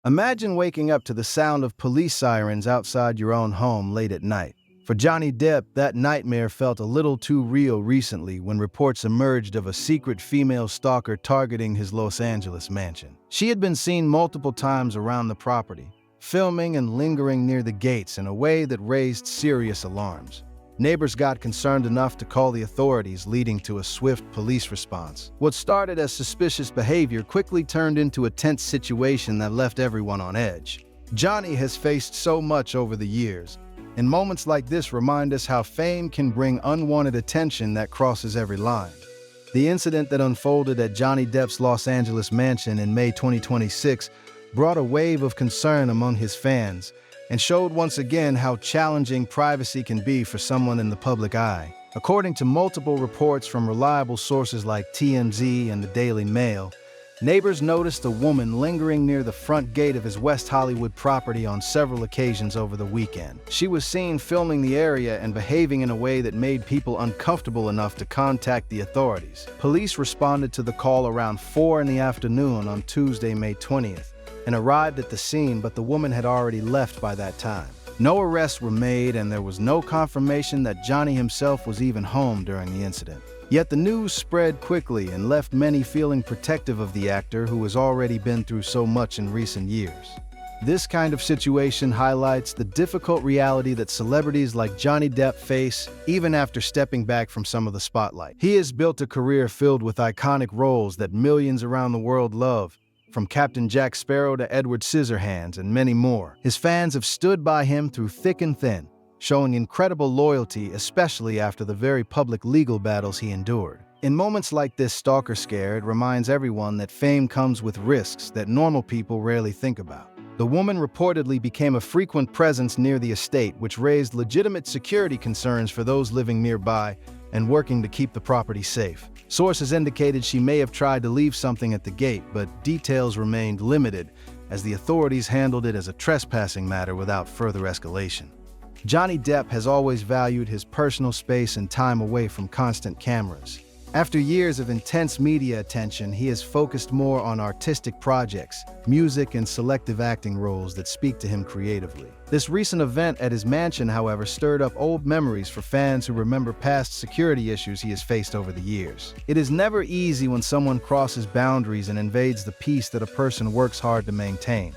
Imagine waking up to the sound of police sirens outside your own home late at night. For Johnny Depp, that nightmare felt a little too real recently when reports emerged of a secret female stalker targeting his Los Angeles mansion. She had been seen multiple times around the property, filming and lingering near the gates in a way that raised serious alarms. Neighbors got concerned enough to call the authorities, leading to a swift police response. What started as suspicious behavior quickly turned into a tense situation that left everyone on edge. Johnny has faced so much over the years, and moments like this remind us how fame can bring unwanted attention that crosses every line. The incident that unfolded at Johnny Depp's Los Angeles mansion in May 2026 brought a wave of concern among his fans, and showed once again how challenging privacy can be for someone in the public eye. According to multiple reports from reliable sources like TMZ and the Daily Mail, neighbors noticed a woman lingering near the front gate of his West Hollywood property on several occasions over the weekend. She was seen filming the area and behaving in a way that made people uncomfortable enough to contact the authorities. Police responded to the call around 4 in the afternoon on Tuesday, May 20th. And arrived at the scene, but the woman had already left by that time. No arrests were made, and there was no confirmation that Johnny himself was even home during the incident. Yet the news spread quickly and left many feeling protective of the actor who has already been through so much in recent years. This kind of situation highlights the difficult reality that celebrities like Johnny Depp face even after stepping back from some of the spotlight. He has built a career filled with iconic roles that millions around the world love, from Captain Jack Sparrow to Edward Scissorhands and many more. His fans have stood by him through thick and thin, showing incredible loyalty, especially after the very public legal battles he endured. In moments like this stalker scare, it reminds everyone that fame comes with risks that normal people rarely think about. The woman reportedly became a frequent presence near the estate, which raised legitimate security concerns for those living nearby and working to keep the property safe. Sources indicated she may have tried to leave something at the gate, but details remained limited as the authorities handled it as a trespassing matter without further escalation. Johnny Depp has always valued his personal space and time away from constant cameras. After years of intense media attention, he has focused more on artistic projects, music, and selective acting roles that speak to him creatively. This recent event at his mansion, however, stirred up old memories for fans who remember past security issues he has faced over the years. It is never easy when someone crosses boundaries and invades the peace that a person works hard to maintain,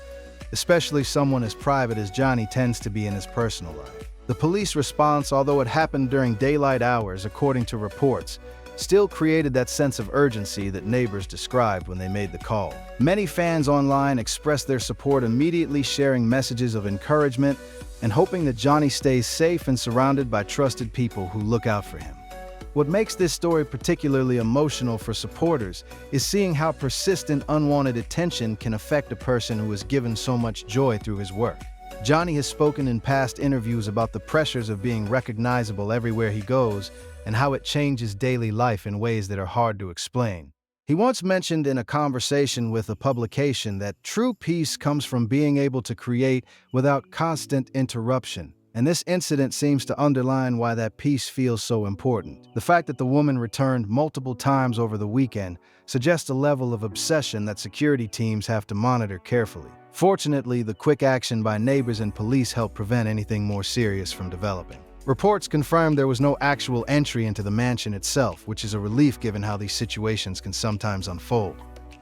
especially someone as private as Johnny tends to be in his personal life. The police response, although it happened during daylight hours, according to reports, still created that sense of urgency that neighbors described when they made the call. Many fans online expressed their support, immediately sharing messages of encouragement and hoping that Johnny stays safe and surrounded by trusted people who look out for him. What makes this story particularly emotional for supporters is seeing how persistent unwanted attention can affect a person who has given so much joy through his work. Johnny has spoken in past interviews about the pressures of being recognizable everywhere he goes and how it changes daily life in ways that are hard to explain. He once mentioned in a conversation with a publication that true peace comes from being able to create without constant interruption, and this incident seems to underline why that peace feels so important. The fact that the woman returned multiple times over the weekend suggests a level of obsession that security teams have to monitor carefully. Fortunately, the quick action by neighbors and police helped prevent anything more serious from developing. Reports confirmed there was no actual entry into the mansion itself, which is a relief given how these situations can sometimes unfold.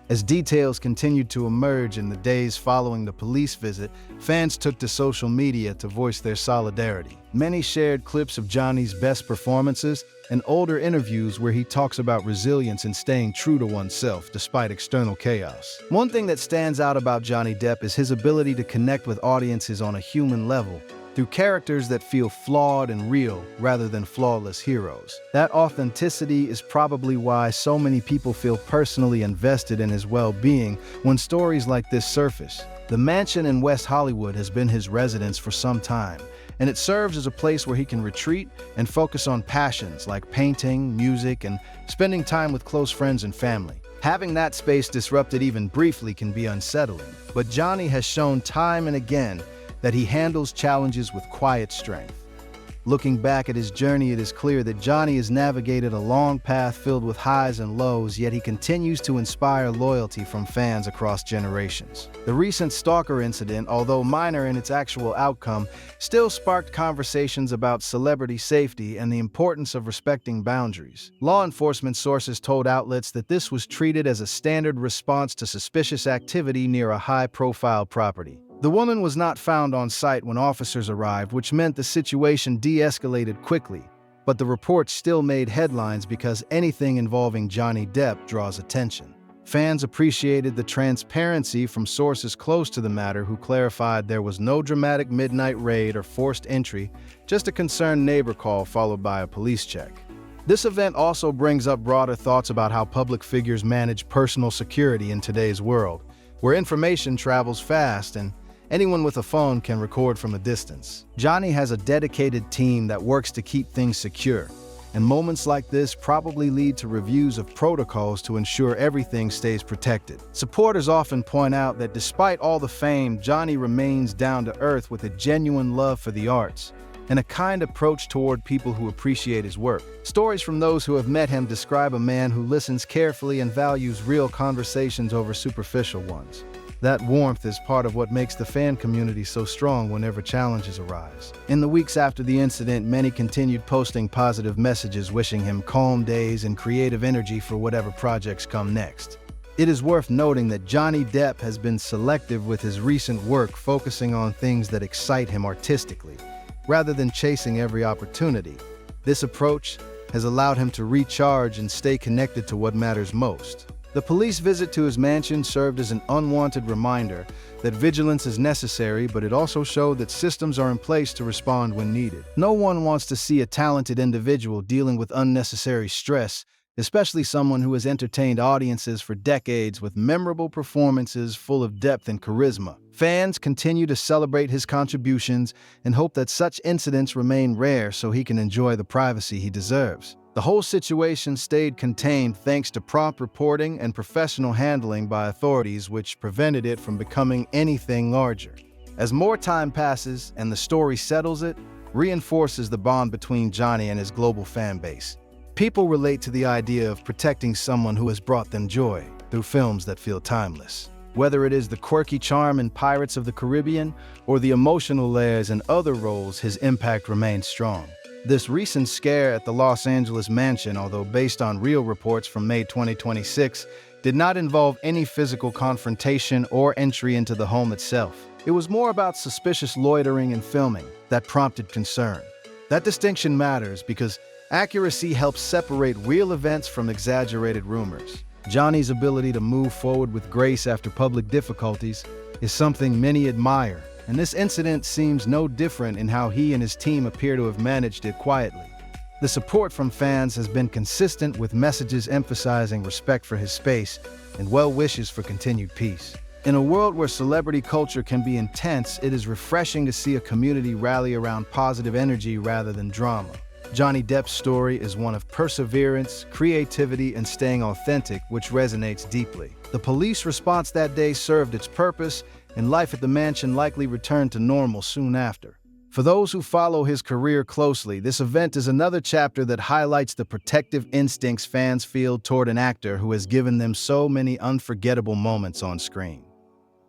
As details continued to emerge in the days following the police visit, fans took to social media to voice their solidarity. Many shared clips of Johnny's best performances and older interviews where he talks about resilience and staying true to oneself despite external chaos. One thing that stands out about Johnny Depp is his ability to connect with audiences on a human level, through characters that feel flawed and real rather than flawless heroes. That authenticity is probably why so many people feel personally invested in his well-being when stories like this surface. The mansion in West Hollywood has been his residence for some time, and it serves as a place where he can retreat and focus on passions like painting, music, and spending time with close friends and family. Having that space disrupted even briefly can be unsettling, but Johnny has shown time and again that he handles challenges with quiet strength. Looking back at his journey, it is clear that Johnny has navigated a long path filled with highs and lows, yet he continues to inspire loyalty from fans across generations. The recent Stalker incident, although minor in its actual outcome, still sparked conversations about celebrity safety and the importance of respecting boundaries. Law enforcement sources told outlets that this was treated as a standard response to suspicious activity near a high-profile property. The woman was not found on site when officers arrived, which meant the situation de-escalated quickly, but the report still made headlines because anything involving Johnny Depp draws attention. Fans appreciated the transparency from sources close to the matter who clarified there was no dramatic midnight raid or forced entry, just a concerned neighbor call followed by a police check. This event also brings up broader thoughts about how public figures manage personal security in today's world, where information travels fast and anyone with a phone can record from a distance. Johnny has a dedicated team that works to keep things secure, and moments like this probably lead to reviews of protocols to ensure everything stays protected. Supporters often point out that despite all the fame, Johnny remains down to earth with a genuine love for the arts and a kind approach toward people who appreciate his work. Stories from those who have met him describe a man who listens carefully and values real conversations over superficial ones. That warmth is part of what makes the fan community so strong whenever challenges arise. In the weeks after the incident, many continued posting positive messages wishing him calm days and creative energy for whatever projects come next. It is worth noting that Johnny Depp has been selective with his recent work, focusing on things that excite him artistically, rather than chasing every opportunity. This approach has allowed him to recharge and stay connected to what matters most. The police visit to his mansion served as an unwanted reminder that vigilance is necessary, but it also showed that systems are in place to respond when needed. No one wants to see a talented individual dealing with unnecessary stress, especially someone who has entertained audiences for decades with memorable performances full of depth and charisma. Fans continue to celebrate his contributions and hope that such incidents remain rare so he can enjoy the privacy he deserves. The whole situation stayed contained thanks to prompt reporting and professional handling by authorities, which prevented it from becoming anything larger. As more time passes and the story settles, it reinforces the bond between Johnny and his global fan base. People relate to the idea of protecting someone who has brought them joy through films that feel timeless. Whether it is the quirky charm in Pirates of the Caribbean or the emotional layers in other roles, his impact remains strong. This recent scare at the Los Angeles mansion, although based on real reports from May 2026, did not involve any physical confrontation or entry into the home itself. It was more about suspicious loitering and filming that prompted concern. That distinction matters because accuracy helps separate real events from exaggerated rumors. Johnny's ability to move forward with grace after public difficulties is something many admire, and this incident seems no different in how he and his team appear to have managed it quietly. The support from fans has been consistent, with messages emphasizing respect for his space and well wishes for continued peace. In a world where celebrity culture can be intense, it is refreshing to see a community rally around positive energy rather than drama. Johnny Depp's story is one of perseverance, creativity, and staying authentic, which resonates deeply. The police response that day served its purpose, and life at the mansion likely returned to normal soon after. For those who follow his career closely, this event is another chapter that highlights the protective instincts fans feel toward an actor who has given them so many unforgettable moments on screen.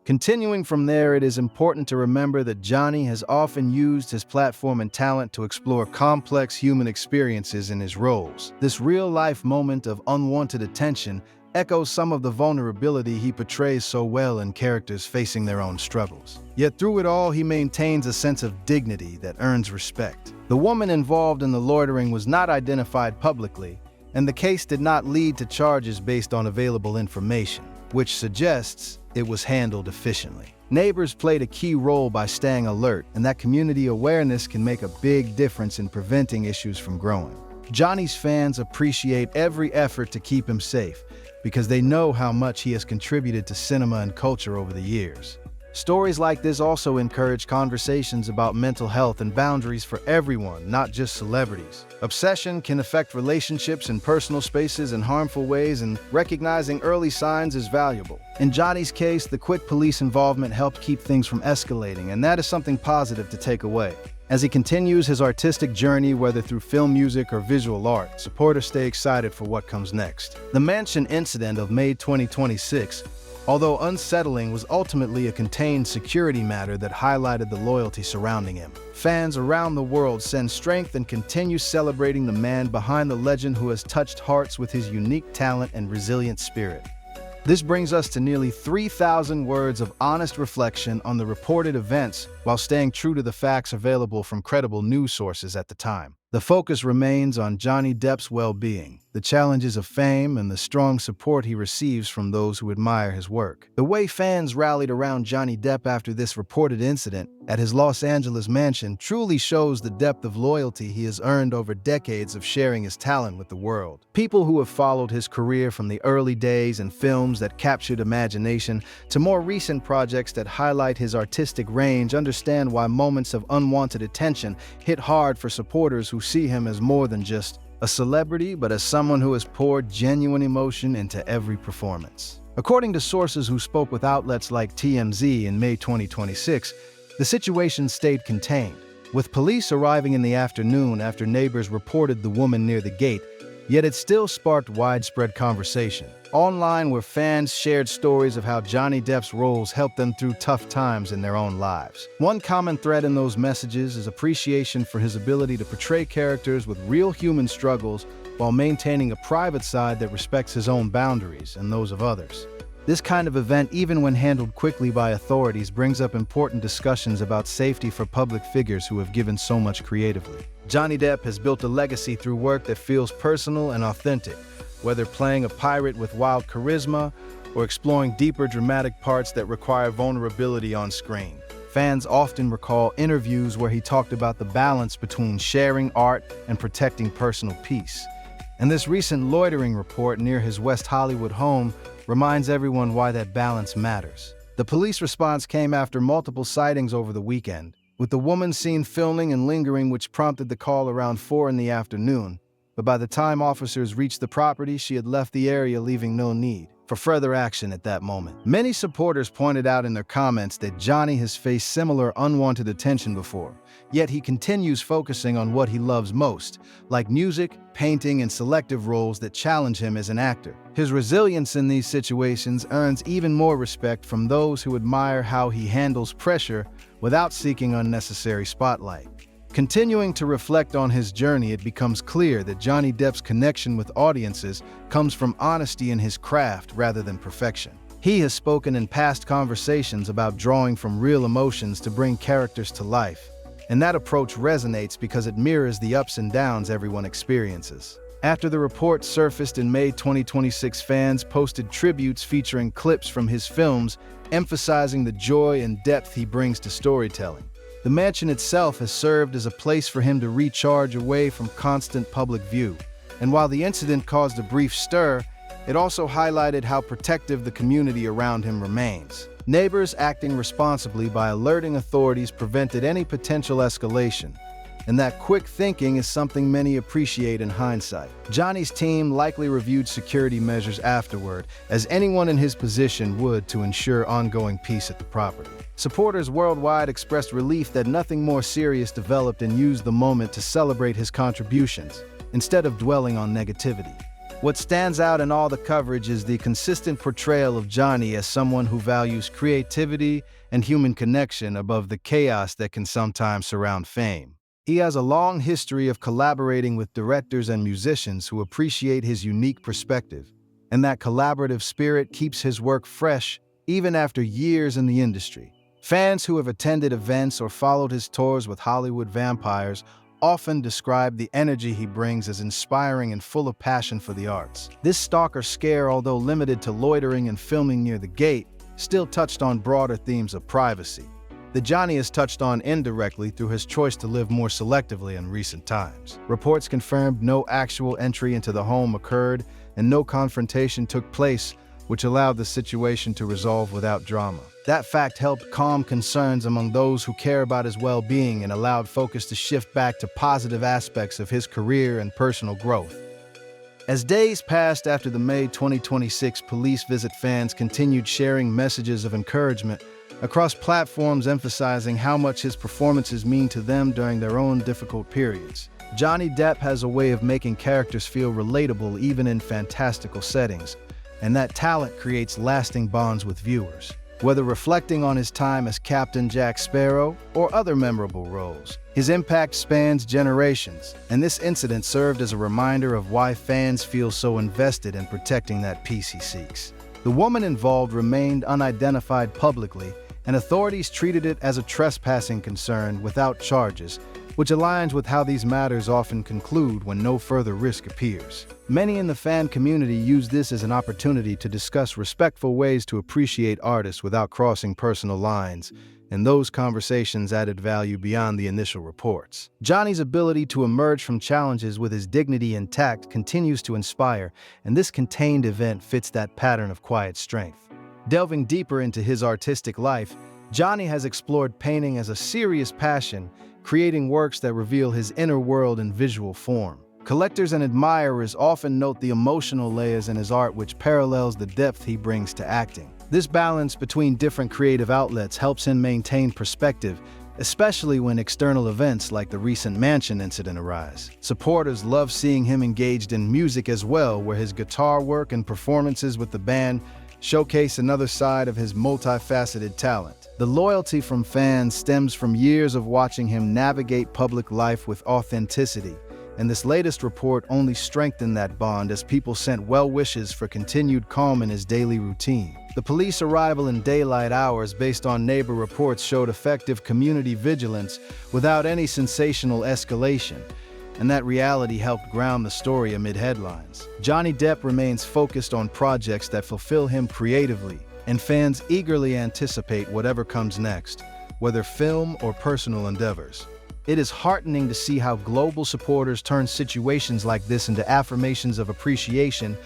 Continuing from there, it is important to remember that Johnny has often used his platform and talent to explore complex human experiences in his roles. This real-life moment of unwanted attention echoes some of the vulnerability he portrays so well in characters facing their own struggles. Yet through it all, he maintains a sense of dignity that earns respect. The woman involved in the loitering was not identified publicly, and the case did not lead to charges based on available information, which suggests it was handled efficiently. Neighbors played a key role by staying alert, and that community awareness can make a big difference in preventing issues from growing. Johnny's fans appreciate every effort to keep him safe because they know how much he has contributed to cinema and culture over the years. Stories like this also encourage conversations about mental health and boundaries for everyone, not just celebrities. Obsession can affect relationships and personal spaces in harmful ways, and recognizing early signs is valuable. In Johnny's case, the quick police involvement helped keep things from escalating, and that is something positive to take away. As he continues his artistic journey, whether through film music or visual art, supporters stay excited for what comes next. The mansion incident of May 2026, although unsettling, was ultimately a contained security matter that highlighted the loyalty surrounding him. Fans around the world send strength and continue celebrating the man behind the legend who has touched hearts with his unique talent and resilient spirit. This brings us to nearly 3,000 words of honest reflection on the reported events while staying true to the facts available from credible news sources at the time. The focus remains on Johnny Depp's well-being, the challenges of fame, and the strong support he receives from those who admire his work. The way fans rallied around Johnny Depp after this reported incident at his Los Angeles mansion truly shows the depth of loyalty he has earned over decades of sharing his talent with the world. People who have followed his career from the early days and films that captured imagination to more recent projects that highlight his artistic range understand why moments of unwanted attention hit hard for supporters who see him as more than just a celebrity, but as someone who has poured genuine emotion into every performance. According to sources who spoke with outlets like TMZ in May 2026, the situation stayed contained, with police arriving in the afternoon after neighbors reported the woman near the gate, yet it still sparked widespread conversation. Online, where fans shared stories of how Johnny Depp's roles helped them through tough times in their own lives. One common thread in those messages is appreciation for his ability to portray characters with real human struggles while maintaining a private side that respects his own boundaries and those of others. This kind of event, even when handled quickly by authorities, brings up important discussions about safety for public figures who have given so much creatively. Johnny Depp has built a legacy through work that feels personal and authentic, whether playing a pirate with wild charisma or exploring deeper dramatic parts that require vulnerability on screen. Fans often recall interviews where he talked about the balance between sharing art and protecting personal peace. And this recent loitering report near his West Hollywood home reminds everyone why that balance matters. The police response came after multiple sightings over the weekend, with the woman seen filming and lingering, which prompted the call around 4 in the afternoon. But by the time officers reached the property, she had left the area, leaving no need for further action at that moment. Many supporters pointed out in their comments that Johnny has faced similar unwanted attention before, yet he continues focusing on what he loves most, like music, painting, and selective roles that challenge him as an actor. His resilience in these situations earns even more respect from those who admire how he handles pressure without seeking unnecessary spotlight. Continuing to reflect on his journey, it becomes clear that Johnny Depp's connection with audiences comes from honesty in his craft rather than perfection. He has spoken in past conversations about drawing from real emotions to bring characters to life, and that approach resonates because it mirrors the ups and downs everyone experiences. After the report surfaced in May 2026, fans posted tributes featuring clips from his films, emphasizing the joy and depth he brings to storytelling. The mansion itself has served as a place for him to recharge away from constant public view. And while the incident caused a brief stir, it also highlighted how protective the community around him remains. Neighbors acting responsibly by alerting authorities prevented any potential escalation. And that quick thinking is something many appreciate in hindsight. Johnny's team likely reviewed security measures afterward, as anyone in his position would, to ensure ongoing peace at the property. Supporters worldwide expressed relief that nothing more serious developed and used the moment to celebrate his contributions, instead of dwelling on negativity. What stands out in all the coverage is the consistent portrayal of Johnny as someone who values creativity and human connection above the chaos that can sometimes surround fame. He has a long history of collaborating with directors and musicians who appreciate his unique perspective, and that collaborative spirit keeps his work fresh even after years in the industry. Fans who have attended events or followed his tours with Hollywood vampires often describe the energy he brings as inspiring and full of passion for the arts. This Stalker scare, although limited to loitering and filming near the gate, still touched on broader themes of privacy that Johnny has touched on indirectly through his choice to live more selectively in recent times. Reports confirmed no actual entry into the home occurred and no confrontation took place, which allowed the situation to resolve without drama. That fact helped calm concerns among those who care about his well-being and allowed focus to shift back to positive aspects of his career and personal growth. As days passed after the May 2026 police visit, fans continued sharing messages of encouragement across platforms emphasizing how much his performances mean to them during their own difficult periods. Johnny Depp has a way of making characters feel relatable even in fantastical settings, and that talent creates lasting bonds with viewers. Whether reflecting on his time as Captain Jack Sparrow or other memorable roles, his impact spans generations, and this incident served as a reminder of why fans feel so invested in protecting that peace he seeks. The woman involved remained unidentified publicly, and authorities treated it as a trespassing concern without charges, which aligns with how these matters often conclude when no further risk appears. Many in the fan community use this as an opportunity to discuss respectful ways to appreciate artists without crossing personal lines, and those conversations added value beyond the initial reports. Johnny's ability to emerge from challenges with his dignity intact continues to inspire, and this contained event fits that pattern of quiet strength. Delving deeper into his artistic life, Johnny has explored painting as a serious passion, creating works that reveal his inner world in visual form. Collectors and admirers often note the emotional layers in his art, which parallels the depth he brings to acting. This balance between different creative outlets helps him maintain perspective, especially when external events like the recent Mansion incident arise. Supporters love seeing him engaged in music as well, where his guitar work and performances with the band showcase another side of his multifaceted talent. The loyalty from fans stems from years of watching him navigate public life with authenticity, and this latest report only strengthened that bond as people sent well wishes for continued calm in his daily routine. The police arrival in daylight hours based on neighbor reports showed effective community vigilance without any sensational escalation, and that reality helped ground the story amid headlines. Johnny Depp remains focused on projects that fulfill him creatively, and fans eagerly anticipate whatever comes next, whether film or personal endeavors. It is heartening to see how global supporters turn situations like this into affirmations of appreciation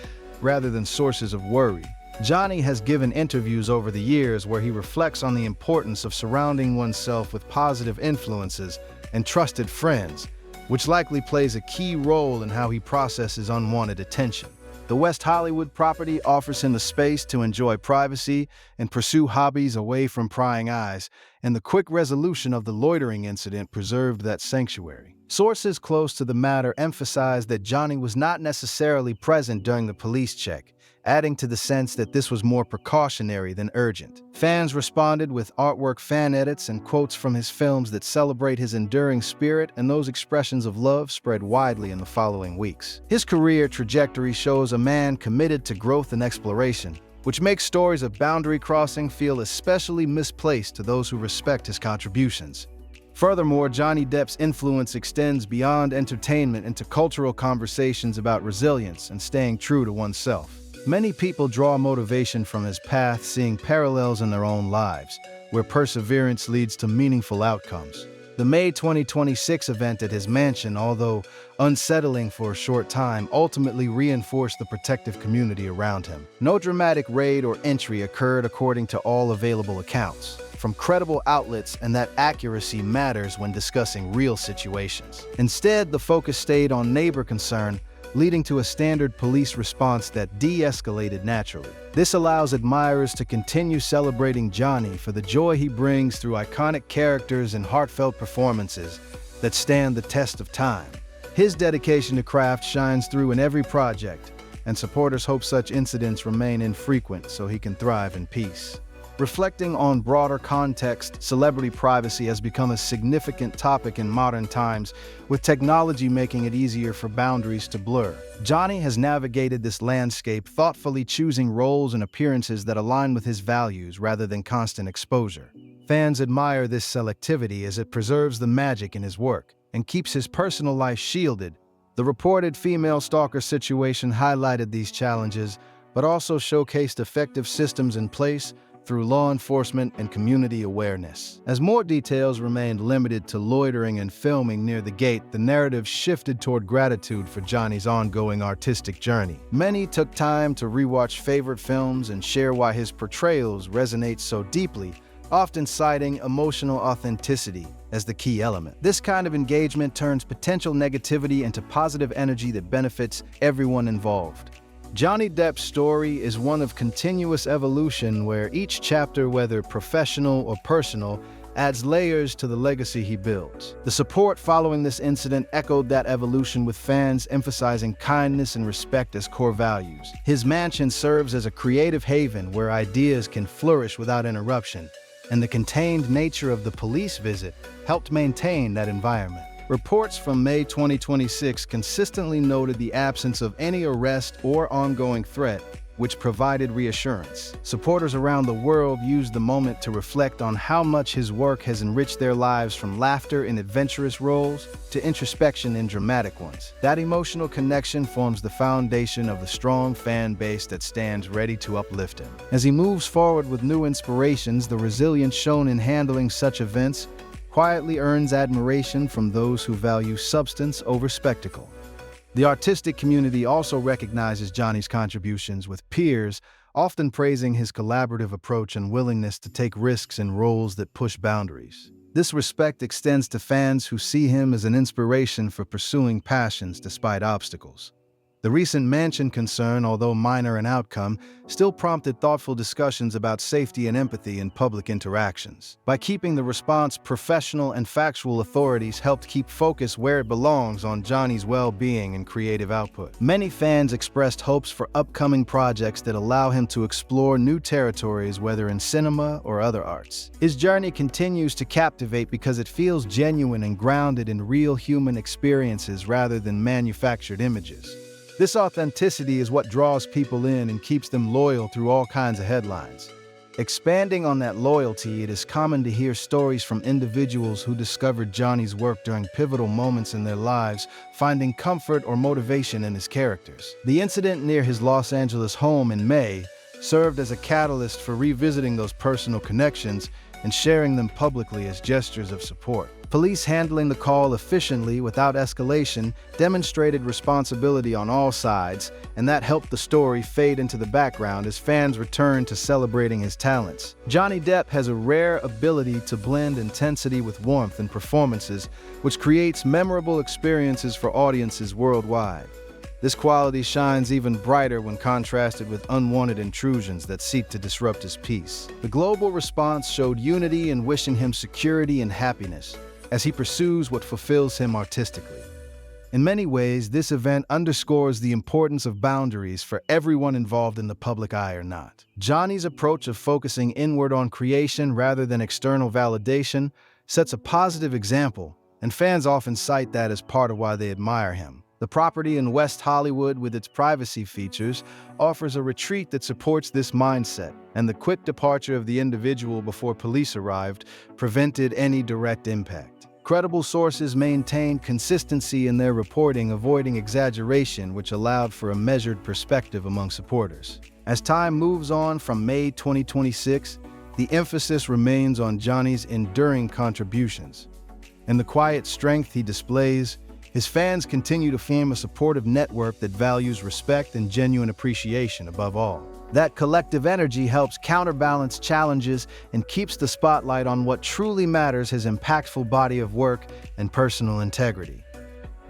rather than sources of worry. Johnny has given interviews over the years where he reflects on the importance of surrounding oneself with positive influences and trusted friends, which likely plays a key role in how he processes unwanted attention. The West Hollywood property offers him a space to enjoy privacy and pursue hobbies away from prying eyes, and the quick resolution of the loitering incident preserved that sanctuary. Sources close to the matter emphasized that Johnny was not necessarily present during the police check, adding to the sense that this was more precautionary than urgent. Fans responded with artwork, fan edits, and quotes from his films that celebrate his enduring spirit, and those expressions of love spread widely in the following weeks. His career trajectory shows a man committed to growth and exploration, which makes stories of boundary crossing feel especially misplaced to those who respect his contributions. Furthermore, Johnny Depp's influence extends beyond entertainment into cultural conversations about resilience and staying true to oneself. Many people draw motivation from his path, seeing parallels in their own lives, where perseverance leads to meaningful outcomes. The May 2026 event at his mansion, although unsettling for a short time, ultimately reinforced the protective community around him. No dramatic raid or entry occurred according to all available accounts from credible outlets, and that accuracy matters when discussing real situations. Instead, the focus stayed on neighbor concern, leading to a standard police response that de-escalated naturally. This allows admirers to continue celebrating Johnny for the joy he brings through iconic characters and heartfelt performances that stand the test of time. His dedication to craft shines through in every project, and supporters hope such incidents remain infrequent so he can thrive in peace. Reflecting on broader context, celebrity privacy has become a significant topic in modern times, with technology making it easier for boundaries to blur. Johnny has navigated this landscape, thoughtfully choosing roles and appearances that align with his values rather than constant exposure. Fans admire this selectivity as it preserves the magic in his work and keeps his personal life shielded. The reported female stalker situation highlighted these challenges, but also showcased effective systems in place through law enforcement and community awareness. As more details remained limited to loitering and filming near the gate, the narrative shifted toward gratitude for Johnny's ongoing artistic journey. Many took time to rewatch favorite films and share why his portrayals resonate so deeply, often citing emotional authenticity as the key element. This kind of engagement turns potential negativity into positive energy that benefits everyone involved. Johnny Depp's story is one of continuous evolution where each chapter, whether professional or personal, adds layers to the legacy he builds. The support following this incident echoed that evolution, with fans emphasizing kindness and respect as core values. His mansion serves as a creative haven where ideas can flourish without interruption, and the contained nature of the police visit helped maintain that environment. Reports from May 2026 consistently noted the absence of any arrest or ongoing threat, which provided reassurance. Supporters around the world used the moment to reflect on how much his work has enriched their lives, from laughter in adventurous roles to introspection in dramatic ones. That emotional connection forms the foundation of the strong fan base that stands ready to uplift him. As he moves forward with new inspirations, the resilience shown in handling such events quietly earns admiration from those who value substance over spectacle. The artistic community also recognizes Johnny's contributions, with peers often praising his collaborative approach and willingness to take risks in roles that push boundaries. This respect extends to fans who see him as an inspiration for pursuing passions despite obstacles. The recent mansion concern, although minor in outcome, still prompted thoughtful discussions about safety and empathy in public interactions. By keeping the response professional and factual, authorities helped keep focus where it belongs, on Johnny's well-being and creative output. Many fans expressed hopes for upcoming projects that allow him to explore new territories, whether in cinema or other arts. His journey continues to captivate because it feels genuine and grounded in real human experiences rather than manufactured images. This authenticity is what draws people in and keeps them loyal through all kinds of headlines. Expanding on that loyalty, it is common to hear stories from individuals who discovered Johnny's work during pivotal moments in their lives, finding comfort or motivation in his characters. The incident near his Los Angeles home in May served as a catalyst for revisiting those personal connections and sharing them publicly as gestures of support. Police handling the call efficiently without escalation demonstrated responsibility on all sides, and that helped the story fade into the background as fans returned to celebrating his talents. Johnny Depp has a rare ability to blend intensity with warmth in performances, which creates memorable experiences for audiences worldwide. This quality shines even brighter when contrasted with unwanted intrusions that seek to disrupt his peace. The global response showed unity in wishing him security and happiness as he pursues what fulfills him artistically. In many ways, this event underscores the importance of boundaries for everyone involved, in the public eye or not. Johnny's approach of focusing inward on creation rather than external validation sets a positive example, and fans often cite that as part of why they admire him. The property in West Hollywood, with its privacy features, offers a retreat that supports this mindset, and the quick departure of the individual before police arrived prevented any direct impact. Credible sources maintained consistency in their reporting, avoiding exaggeration, which allowed for a measured perspective among supporters. As time moves on from May 2026, the emphasis remains on Johnny's enduring contributions and the quiet strength he displays. His fans continue to form a supportive network that values respect and genuine appreciation above all. That collective energy helps counterbalance challenges and keeps the spotlight on what truly matters: his impactful body of work and personal integrity.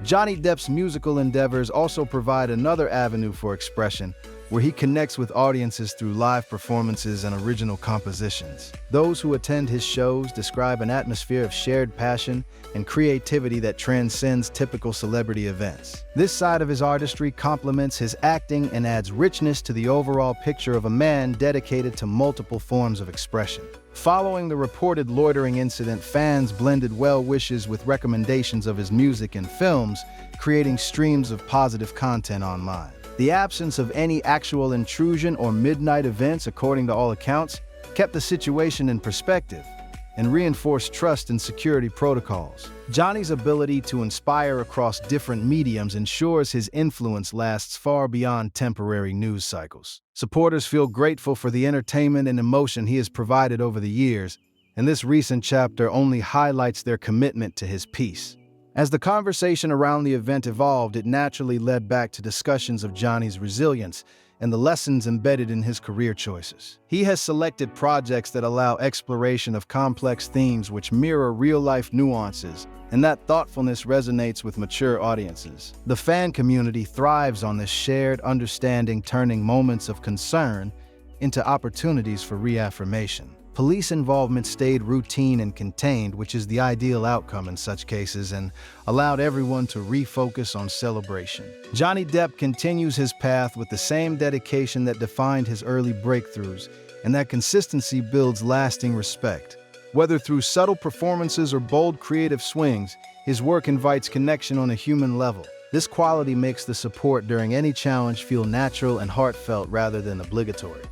Johnny Depp's musical endeavors also provide another avenue for expression, where he connects with audiences through live performances and original compositions. Those who attend his shows describe an atmosphere of shared passion and creativity that transcends typical celebrity events. This side of his artistry complements his acting and adds richness to the overall picture of a man dedicated to multiple forms of expression. Following the reported loitering incident, fans blended well wishes with recommendations of his music and films, creating streams of positive content online. The absence of any actual intrusion or midnight events, according to all accounts, kept the situation in perspective and reinforced trust in security protocols. Johnny's ability to inspire across different mediums ensures his influence lasts far beyond temporary news cycles. Supporters feel grateful for the entertainment and emotion he has provided over the years, and this recent chapter only highlights their commitment to his peace. As the conversation around the event evolved, it naturally led back to discussions of Johnny's resilience and the lessons embedded in his career choices. He has selected projects that allow exploration of complex themes which mirror real-life nuances, and that thoughtfulness resonates with mature audiences. The fan community thrives on this shared understanding, turning moments of concern into opportunities for reaffirmation. Police involvement stayed routine and contained, which is the ideal outcome in such cases, and allowed everyone to refocus on celebration. Johnny Depp continues his path with the same dedication that defined his early breakthroughs, and that consistency builds lasting respect. Whether through subtle performances or bold creative swings, his work invites connection on a human level. This quality makes the support during any challenge feel natural and heartfelt rather than obligatory.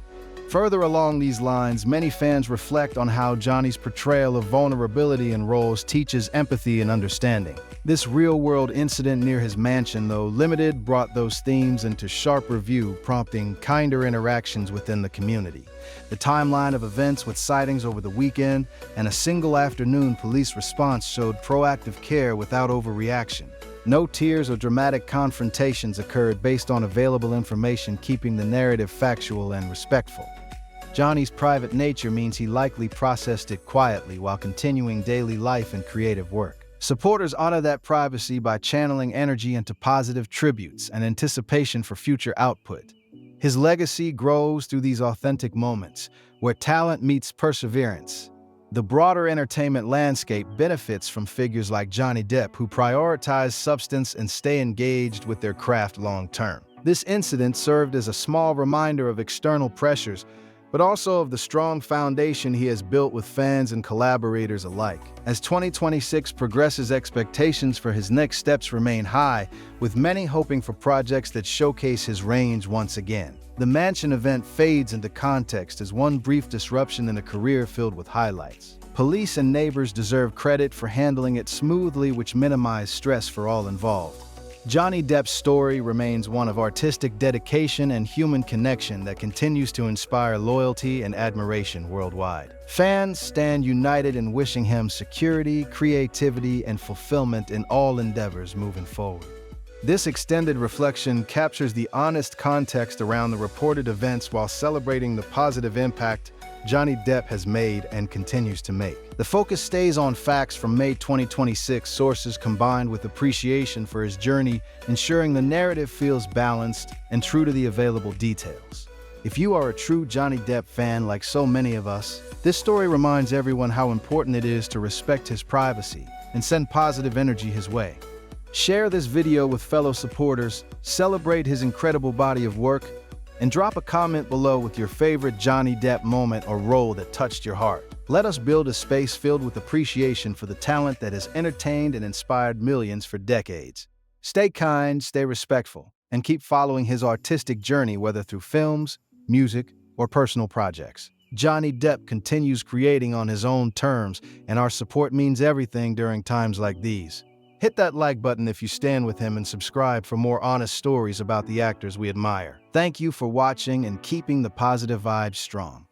Further along these lines, many fans reflect on how Johnny's portrayal of vulnerability in roles teaches empathy and understanding. This real-world incident near his mansion, though limited, brought those themes into sharper view, prompting kinder interactions within the community. The timeline of events with sightings over the weekend and a single afternoon police response showed proactive care without overreaction. No tears or dramatic confrontations occurred based on available information, keeping the narrative factual and respectful. Johnny's private nature means he likely processed it quietly while continuing daily life and creative work. Supporters honor that privacy by channeling energy into positive tributes and anticipation for future output. His legacy grows through these authentic moments, where talent meets perseverance. The broader entertainment landscape benefits from figures like Johnny Depp, who prioritize substance and stay engaged with their craft long-term. This incident served as a small reminder of external pressures, but also of the strong foundation he has built with fans and collaborators alike. As 2026 progresses, expectations for his next steps remain high, with many hoping for projects that showcase his range once again. The mansion event fades into context as one brief disruption in a career filled with highlights. Police and neighbors deserve credit for handling it smoothly, which minimized stress for all involved. Johnny Depp's story remains one of artistic dedication and human connection that continues to inspire loyalty and admiration worldwide. Fans stand united in wishing him security, creativity, and fulfillment in all endeavors moving forward. This extended reflection captures the honest context around the reported events while celebrating the positive impact Johnny Depp has made and continues to make. The focus stays on facts from May 2026 sources combined with appreciation for his journey, ensuring the narrative feels balanced and true to the available details. If you are a true Johnny Depp fan like so many of us, this story reminds everyone how important it is to respect his privacy and send positive energy his way. Share this video with fellow supporters, celebrate his incredible body of work, and drop a comment below with your favorite Johnny Depp moment or role that touched your heart. Let us build a space filled with appreciation for the talent that has entertained and inspired millions for decades. Stay kind, stay respectful, and keep following his artistic journey, whether through films, music, or personal projects. Johnny Depp continues creating on his own terms, and our support means everything during times like these. Hit that like button if you stand with him and subscribe for more honest stories about the actors we admire. Thank you for watching and keeping the positive vibes strong.